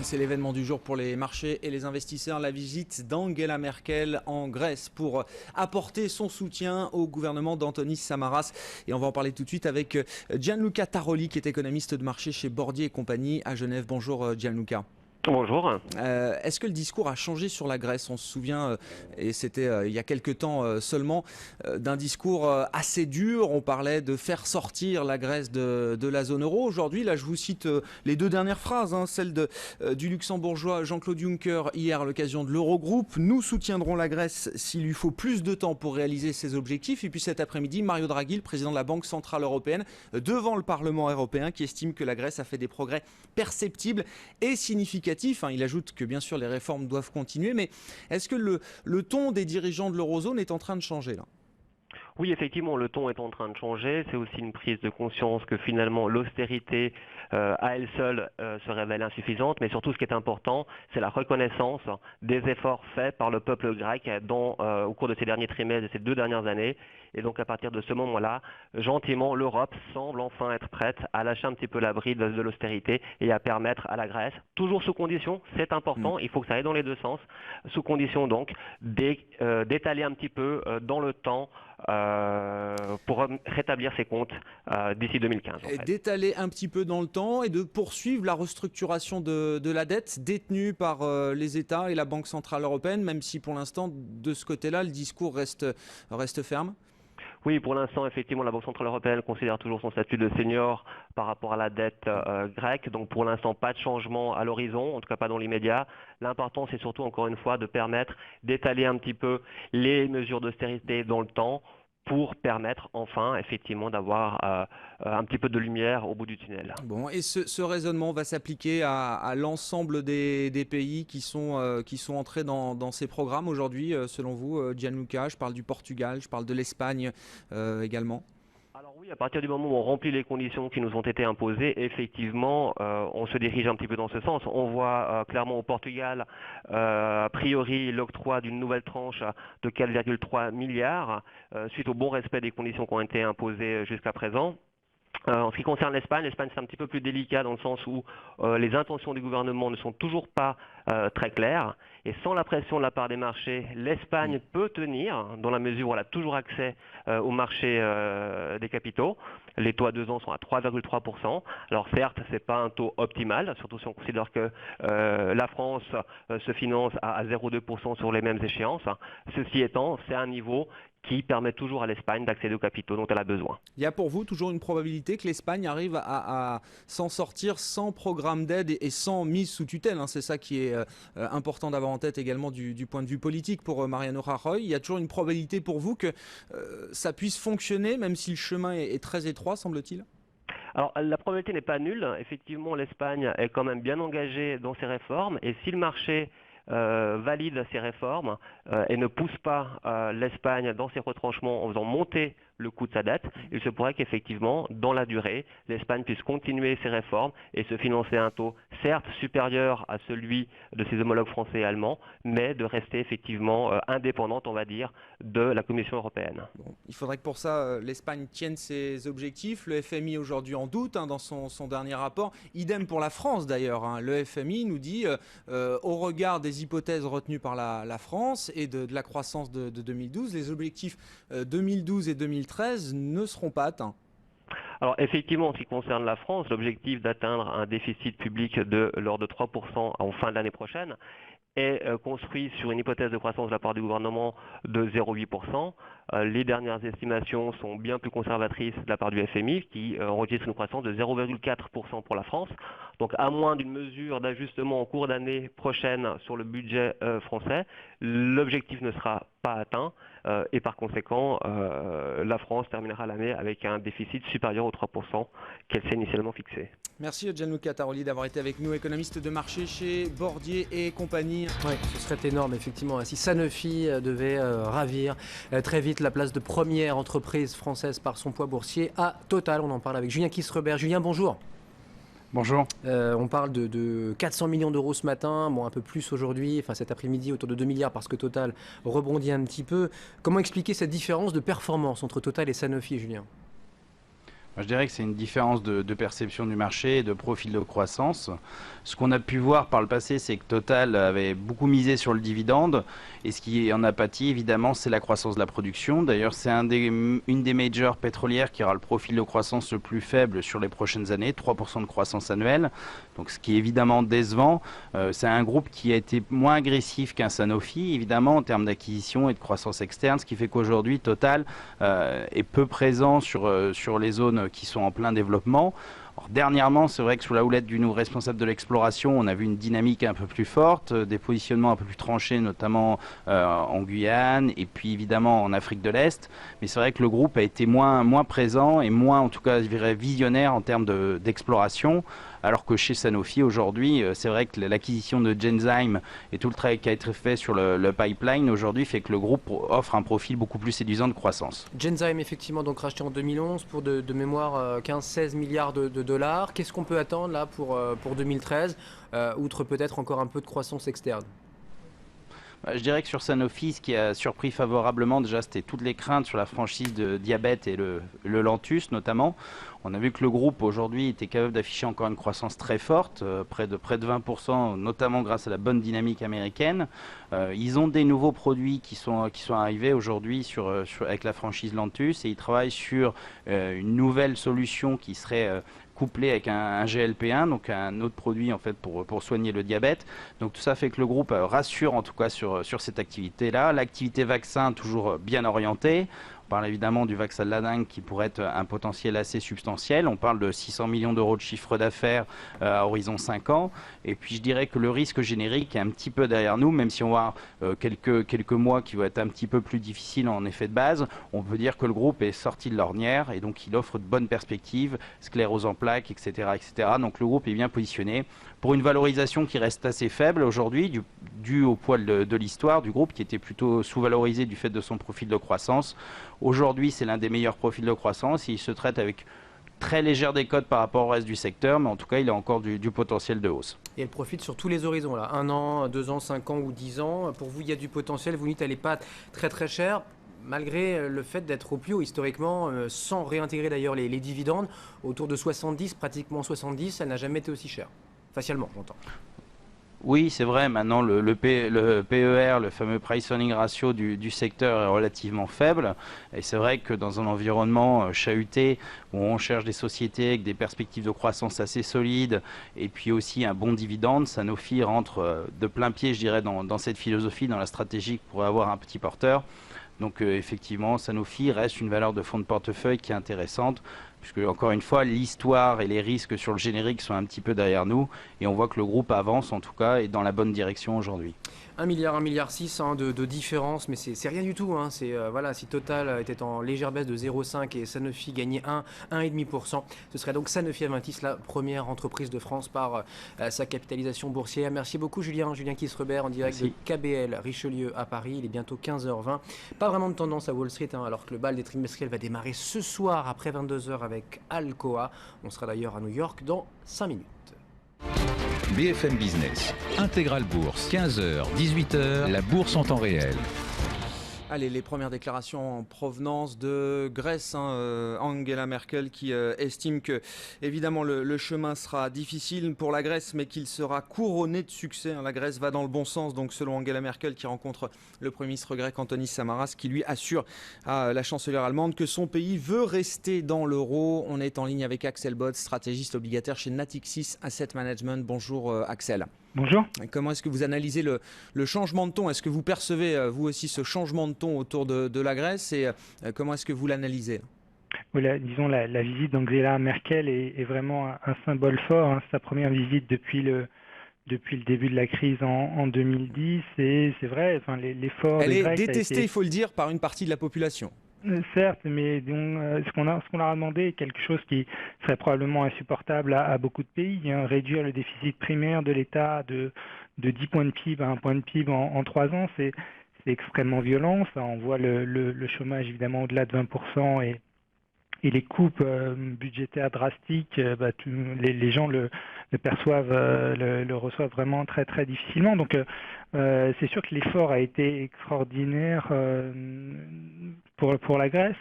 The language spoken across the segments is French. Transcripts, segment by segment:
C'est l'événement du jour pour les marchés et les investisseurs, la visite d'Angela Merkel en Grèce pour apporter son soutien au gouvernement d'Antonis Samaras. Et on va en parler tout de suite avec Gianluca Taroli, qui est économiste de marché chez Bordier et compagnie à Genève. Bonjour Gianluca. Bonjour. Est-ce que le discours a changé sur la Grèce? On se souvient, et c'était il y a quelques temps seulement, d'un discours assez dur. On parlait de faire sortir la Grèce de la zone euro. Aujourd'hui, là, je vous cite les deux dernières phrases, celle du luxembourgeois Jean-Claude Juncker hier à l'occasion de l'Eurogroupe. Nous soutiendrons la Grèce s'il lui faut plus de temps pour réaliser ses objectifs. Et puis cet après-midi, Mario Draghi, le président de la Banque Centrale Européenne, devant le Parlement européen, qui estime que la Grèce a fait des progrès perceptibles et significatifs. Il ajoute que bien sûr les réformes doivent continuer, mais est-ce que le ton des dirigeants de l'eurozone est en train de changer là ? Oui, effectivement, le ton est en train de changer. C'est aussi une prise de conscience que finalement l'austérité à elle seule se révèle insuffisante. Mais surtout, ce qui est important, c'est la reconnaissance des efforts faits par le peuple grec au cours de ces derniers trimestres, de ces 2 dernières années. Et donc, à partir de ce moment-là, gentiment, l'Europe semble enfin être prête à lâcher un petit peu la bride de l'austérité et à permettre à la Grèce, toujours sous condition, c'est important, il faut que ça aille dans les deux sens, sous condition donc d'étaler un petit peu dans le temps pour rétablir ses comptes d'ici 2015. Et d'étaler un petit peu dans le temps et de poursuivre la restructuration de la dette détenue par les États et la Banque Centrale Européenne, même si pour l'instant, de ce côté-là, le discours reste ferme. Oui, pour l'instant, effectivement, la Banque Centrale Européenne considère toujours son statut de senior par rapport à la dette grecque. Donc, pour l'instant, pas de changement à l'horizon, en tout cas pas dans l'immédiat. L'important, c'est surtout, encore une fois, de permettre d'étaler un petit peu les mesures d'austérité dans le temps pour permettre enfin, effectivement, d'avoir un petit peu de lumière au bout du tunnel. Bon, et ce raisonnement va s'appliquer à l'ensemble des pays qui sont entrés dans ces programmes aujourd'hui, selon vous, Gianluca? Je parle du Portugal, je parle de l'Espagne également. Alors oui, à partir du moment où on remplit les conditions qui nous ont été imposées, effectivement, on se dirige un petit peu dans ce sens. On voit clairement au Portugal, a priori, l'octroi d'une nouvelle tranche de 4,3 milliards suite au bon respect des conditions qui ont été imposées jusqu'à présent. En ce qui concerne l'Espagne, c'est un petit peu plus délicat dans le sens où les intentions du gouvernement ne sont toujours pas très claires. Et sans la pression de la part des marchés, l'Espagne peut tenir dans la mesure où elle a toujours accès au marché des capitaux. Les taux à 2 ans sont à 3,3%. Alors certes, ce n'est pas un taux optimal, surtout si on considère que la France se finance à 0,2% sur les mêmes échéances. Ceci étant, c'est un niveau qui permet toujours à l'Espagne d'accéder aux capitaux dont elle a besoin. Il y a pour vous toujours une probabilité que l'Espagne arrive à s'en sortir sans programme d'aide et sans mise sous tutelle. C'est ça qui est important d'avoir en tête également du point de vue politique pour Mariano Rajoy. Il y a toujours une probabilité pour vous que ça puisse fonctionner, même si le chemin est très étroit, semble-t-il ? Alors, la probabilité n'est pas nulle. Effectivement, l'Espagne est quand même bien engagée dans ses réformes. Et si le marché valide ces réformes et ne pousse pas l'Espagne dans ses retranchements en faisant monter le coût de sa dette, il se pourrait qu'effectivement, dans la durée, l'Espagne puisse continuer ses réformes et se financer à un taux certes supérieur à celui de ses homologues français et allemands, mais de rester effectivement indépendante, on va dire, de la Commission européenne. Bon, il faudrait que pour ça, l'Espagne tienne ses objectifs. Le FMI aujourd'hui en doute dans son dernier rapport. Idem pour la France d'ailleurs. Le FMI nous dit, au regard des hypothèses retenues par la France et de la croissance de 2012, les objectifs 2012 et 2013 ne seront pas atteints. Alors effectivement, en ce qui concerne la France, l'objectif d'atteindre un déficit public de l'ordre de 3% en fin de l'année prochaine est construit sur une hypothèse de croissance de la part du gouvernement de 0,8%. Les dernières estimations sont bien plus conservatrices de la part du FMI qui enregistre une croissance de 0,4% pour la France. Donc à moins d'une mesure d'ajustement en cours d'année prochaine sur le budget français, l'objectif ne sera pas atteint et par conséquent la France terminera l'année avec un déficit supérieur aux 3% qu'elle s'est initialement fixé. Merci Gianluca Taroli d'avoir été avec nous, économiste de marché chez Bordier et compagnie. Oui, ce serait énorme effectivement. Si Sanofi devait ravir très vite la place de première entreprise française par son poids boursier à Total, on en parle avec Julien Kiesrebert. Julien, bonjour. Bonjour. On parle de 400 millions d'euros ce matin, bon un peu plus aujourd'hui, enfin cet après-midi autour de 2 milliards parce que Total rebondit un petit peu. Comment expliquer cette différence de performance entre Total et Sanofi, Julien ? Je dirais que c'est une différence de perception du marché et de profil de croissance. Ce qu'on a pu voir par le passé, c'est que Total avait beaucoup misé sur le dividende et ce qui en a pâti, évidemment, c'est la croissance de la production. D'ailleurs, c'est une des majors pétrolières qui aura le profil de croissance le plus faible sur les prochaines années, 3% de croissance annuelle. Donc, ce qui est évidemment décevant. C'est un groupe qui a été moins agressif qu'un Sanofi, évidemment, en termes d'acquisition et de croissance externe, ce qui fait qu'aujourd'hui, Total est peu présent sur les zones qui sont en plein développement. Alors, dernièrement, c'est vrai que sous la houlette du nouveau responsable de l'exploration, on a vu une dynamique un peu plus forte, des positionnements un peu plus tranchés, notamment en Guyane et puis évidemment en Afrique de l'Est. Mais c'est vrai que le groupe a été moins présent et moins, en tout cas, je dirais, visionnaire en termes d'exploration. Alors que chez Sanofi, aujourd'hui, c'est vrai que l'acquisition de Genzyme et tout le travail qui a été fait sur le pipeline, aujourd'hui, fait que le groupe offre un profil beaucoup plus séduisant de croissance. Genzyme, effectivement, donc racheté en 2011 pour de mémoire 15-16 milliards de dollars. Qu'est-ce qu'on peut attendre là pour 2013, outre peut-être encore un peu de croissance externe? Je dirais que sur Sanofi, ce qui a surpris favorablement, déjà, c'était toutes les craintes sur la franchise de diabète et le Lantus notamment. On a vu que le groupe aujourd'hui était capable d'afficher encore une croissance très forte, près de 20%, notamment grâce à la bonne dynamique américaine. Ils ont des nouveaux produits qui sont arrivés aujourd'hui avec la franchise Lantus et ils travaillent sur une nouvelle solution qui serait couplé avec un GLP-1, donc un autre produit en fait pour soigner le diabète. Donc tout ça fait que le groupe rassure en tout cas sur cette activité-là. L'activité vaccin toujours bien orientée. On parle évidemment du vaccin de la dengue qui pourrait être un potentiel assez substantiel. On parle de 600 millions d'euros de chiffre d'affaires à horizon 5 ans. Et puis je dirais que le risque générique est un petit peu derrière nous, même si on va avoir quelques mois qui vont être un petit peu plus difficiles en effet de base. On peut dire que le groupe est sorti de l'ornière et donc il offre de bonnes perspectives, sclérose en plaques, etc., etc. Donc le groupe est bien positionné pour une valorisation qui reste assez faible aujourd'hui, due au poids de l'histoire du groupe qui était plutôt sous-valorisé du fait de son profil de croissance. Aujourd'hui, c'est l'un des meilleurs profils de croissance et il se traite avec très légère décote par rapport au reste du secteur, mais en tout cas, il a encore du potentiel de hausse. Et elle profite sur tous les horizons, là. 1 an, 2 ans, 5 ans ou 10 ans. Pour vous, il y a du potentiel. Vous dites qu'elle n'est pas très très chère, malgré le fait d'être au plus haut historiquement, sans réintégrer d'ailleurs les dividendes, autour de 70, pratiquement 70, elle n'a jamais été aussi chère. Facialement, j'entends. Oui, c'est vrai, maintenant le PER, le fameux Price Earning Ratio du secteur est relativement faible. Et c'est vrai que dans un environnement chahuté, où on cherche des sociétés avec des perspectives de croissance assez solides, et puis aussi un bon dividende, Sanofi rentre de plein pied, je dirais, dans cette philosophie, dans la stratégie pour avoir un petit porteur. Donc effectivement, Sanofi reste une valeur de fonds de portefeuille qui est intéressante, puisque encore une fois, l'histoire et les risques sur le générique sont un petit peu derrière nous, et on voit que le groupe avance en tout cas et dans la bonne direction aujourd'hui. 1 milliard, 1,6 milliard de différence, mais c'est rien du tout. Hein. Voilà, si Total était en légère baisse de 0,5 et Sanofi gagnait 1,5%, ce serait donc Sanofi Aventis, la première entreprise de France par sa capitalisation boursière. Merci beaucoup Julien Kissrebert en direct de KBL Richelieu à Paris. Il est bientôt 15h20. Pas vraiment de tendance à Wall Street, hein, alors que le bal des trimestriels va démarrer ce soir après 22h avec Alcoa. On sera d'ailleurs à New York dans 5 minutes. BFM Business, Intégral Bourse, 15h, 18h, la bourse en temps réel. Allez, les premières déclarations en provenance de Grèce, Angela Merkel qui estime que évidemment le chemin sera difficile pour la Grèce mais qu'il sera couronné de succès. La Grèce va dans le bon sens, donc selon Angela Merkel qui rencontre le Premier ministre grec Antonis Samaras qui lui assure à la chancelière allemande que son pays veut rester dans l'euro. On est en ligne avec Axel Bott, stratégiste obligataire chez Natixis Asset Management. Bonjour Axel. Bonjour. Comment est-ce que vous analysez le changement de ton? Est-ce que vous percevez vous aussi ce changement de ton autour de la Grèce et comment est-ce que vous l'analysez? Voilà, disons la visite d'Angela Merkel est vraiment un symbole fort. Hein. Sa première visite depuis le début de la crise en 2010 et c'est vrai, enfin, l'effort Elle des est Grecs détestée, il faut le dire, par une partie de la population. Certes, mais ce qu'on leur a demandé est quelque chose qui serait probablement insupportable à beaucoup de pays, hein, réduire le déficit primaire de l'État de 10 points de PIB à 1 point de PIB en 3 ans, c'est extrêmement violent. Ça, on voit le chômage évidemment au-delà de 20% et les coupes budgétaires drastiques, les gens le perçoivent, le reçoivent vraiment très très difficilement. Donc c'est sûr que l'effort a été extraordinaire pour la Grèce.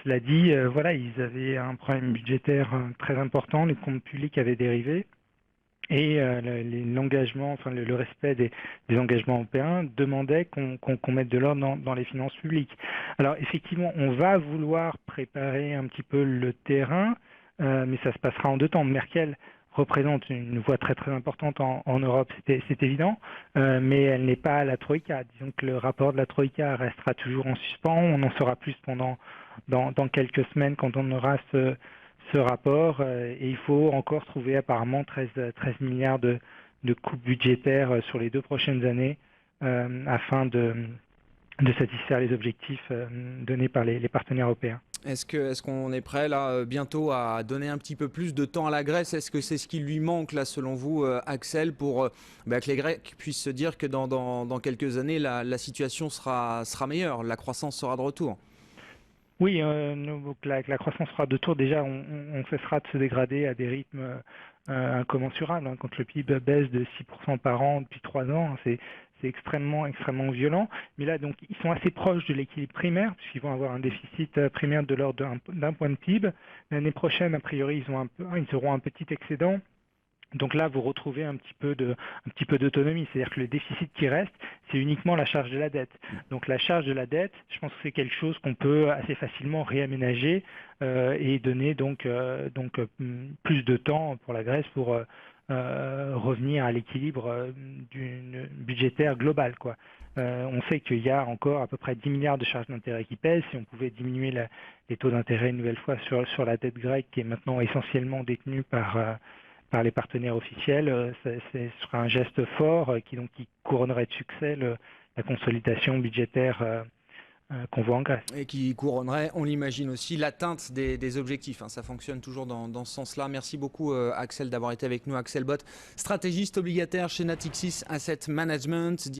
Cela dit, voilà, ils avaient un problème budgétaire très important, les comptes publics avaient dérivé. Et l'engagement, enfin le respect des engagements européens demandait qu'on mette de l'ordre dans les finances publiques. Alors effectivement, on va vouloir préparer un petit peu le terrain, mais ça se passera en deux temps. Merkel représente une voix très très importante en Europe, c'est évident, mais elle n'est pas à la Troïka. Disons que le rapport de la Troïka restera toujours en suspens. On en saura plus dans quelques semaines quand on aura ce rapport, et il faut encore trouver apparemment 13 milliards de coupes budgétaires sur les 2 prochaines années afin de satisfaire les objectifs donnés par les partenaires européens. Est-ce qu'on est prêt là bientôt à donner un petit peu plus de temps à la Grèce? Est-ce que c'est ce qui lui manque là selon vous, Axel, pour que les Grecs puissent se dire que dans quelques années la situation sera meilleure, la croissance sera de retour? Oui, la croissance sera de retour. Déjà, on cessera de se dégrader à des rythmes incommensurables. Quand le PIB baisse de 6% par an depuis 3 ans, c'est extrêmement violent. Mais là, donc, ils sont assez proches de l'équilibre primaire, puisqu'ils vont avoir un déficit primaire de l'ordre d'un point de PIB. L'année prochaine, a priori, ils auront un petit excédent. Donc là, vous retrouvez un petit peu d'autonomie, c'est-à-dire que le déficit qui reste, c'est uniquement la charge de la dette. Donc la charge de la dette, je pense que c'est quelque chose qu'on peut assez facilement réaménager et donner donc plus de temps pour la Grèce pour revenir à l'équilibre budgétaire global, quoi. On sait qu'il y a encore à peu près 10 milliards de charges d'intérêt qui pèsent. Si on pouvait diminuer les taux d'intérêt une nouvelle fois sur la dette grecque, qui est maintenant essentiellement détenue par les partenaires officiels, ce sera un geste fort qui couronnerait de succès la consolidation budgétaire qu'on voit en Grèce. Et qui couronnerait, on l'imagine aussi, l'atteinte des objectifs. Ça fonctionne toujours dans ce sens-là. Merci beaucoup Axel d'avoir été avec nous. Axel Bott, stratégiste obligataire chez Natixis Asset Management.